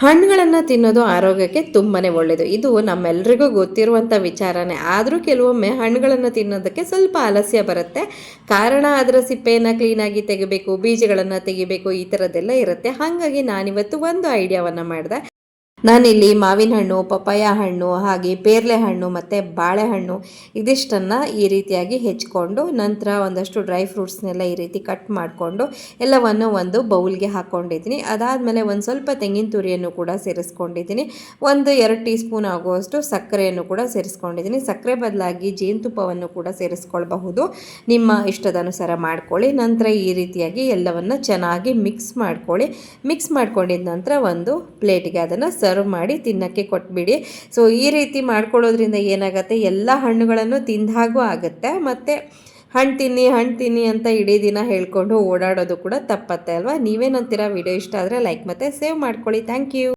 ಹಣ್ಣುಗಳನ್ನು ತಿನ್ನೋದು ಆರೋಗ್ಯಕ್ಕೆ ತುಂಬಾ ಒಳ್ಳೆಯದು. ಇದು ನಮ್ಮೆಲ್ರಿಗೂ ಗೊತ್ತಿರುವಂಥ ವಿಚಾರನೇ. ಆದರೂ ಕೆಲವೊಮ್ಮೆ ಹಣ್ಣುಗಳನ್ನು ತಿನ್ನೋದಕ್ಕೆ ಸ್ವಲ್ಪ ಆಲಸ್ಯ ಬರುತ್ತೆ. ಕಾರಣ ಅದರ ಸಿಪ್ಪೆಯನ್ನು ಕ್ಲೀನಾಗಿ ತೆಗಿಬೇಕು, ಬೀಜಗಳನ್ನು ತೆಗಿಬೇಕು, ಈ ಥರದ್ದೆಲ್ಲ ಇರುತ್ತೆ. ಹಾಗಾಗಿ ನಾನಿವತ್ತು ಒಂದು ಐಡಿಯಾವನ್ನು ಮಾಡಿದೆ. ನಾನಿಲ್ಲಿ ಮಾವಿನ ಹಣ್ಣು, ಪಪ್ಪಾಯ ಹಣ್ಣು, ಹಾಗೆ ಪೇರಲೆ ಹಣ್ಣು ಮತ್ತು ಬಾಳೆಹಣ್ಣು ಇದಿಷ್ಟನ್ನು ಈ ರೀತಿಯಾಗಿ ಹೆಚ್ಕೊಂಡು, ನಂತರ ಒಂದಷ್ಟು ಡ್ರೈ ಫ್ರೂಟ್ಸ್ನೆಲ್ಲ ಈ ರೀತಿ ಕಟ್ ಮಾಡಿಕೊಂಡು ಎಲ್ಲವನ್ನು ಒಂದು ಬೌಲ್ಗೆ ಹಾಕ್ಕೊಂಡಿದ್ದೀನಿ. ಅದಾದಮೇಲೆ ಒಂದು ಸ್ವಲ್ಪ ತೆಂಗಿನ ತುರಿಯನ್ನು ಕೂಡ ಸೇರಿಸ್ಕೊಂಡಿದ್ದೀನಿ. 1-2 ಟೀ ಸ್ಪೂನ್ ಆಗುವಷ್ಟು ಸಕ್ಕರೆಯನ್ನು ಕೂಡ ಸೇರಿಸ್ಕೊಂಡಿದ್ದೀನಿ. ಸಕ್ಕರೆ ಬದಲಾಗಿ ಜೇನುತುಪ್ಪವನ್ನು ಕೂಡ ಸೇರಿಸ್ಕೊಳ್ಬಹುದು, ನಿಮ್ಮ ಇಷ್ಟದನುಸಾರ ಮಾಡ್ಕೊಳ್ಳಿ. ನಂತರ ಈ ರೀತಿಯಾಗಿ ಎಲ್ಲವನ್ನು ಚೆನ್ನಾಗಿ ಮಿಕ್ಸ್ ಮಾಡ್ಕೊಳ್ಳಿ. ಮಿಕ್ಸ್ ಮಾಡ್ಕೊಂಡಿದ ನಂತರ ಒಂದು ಪ್ಲೇಟ್ಗೆ ಅದನ್ನು ಸರ್ವ್ ಮಾಡಿ ತಿನ್ನೋಕ್ಕೆ ಕೊಟ್ಬಿಡಿ. ಸೊ ಈ ರೀತಿ ಮಾಡ್ಕೊಳ್ಳೋದ್ರಿಂದ ಏನಾಗುತ್ತೆ, ಎಲ್ಲ ಹಣ್ಣುಗಳನ್ನು ತಿಂದ ಹಾಗೂ ಆಗುತ್ತೆ. ಮತ್ತು ಹಣ್ಣು ತಿನ್ನಿ ಅಂತ ಇಡೀ ದಿನ ಹೇಳ್ಕೊಂಡು ಓಡಾಡೋದು ಕೂಡ ತಪ್ಪತ್ತೆ ಅಲ್ವಾ. ನೀವೇನಂತೀರಾ? ವಿಡಿಯೋ ಇಷ್ಟ ಆದರೆ ಲೈಕ್ ಮತ್ತು ಸೇವ್ ಮಾಡ್ಕೊಳ್ಳಿ. Thank you.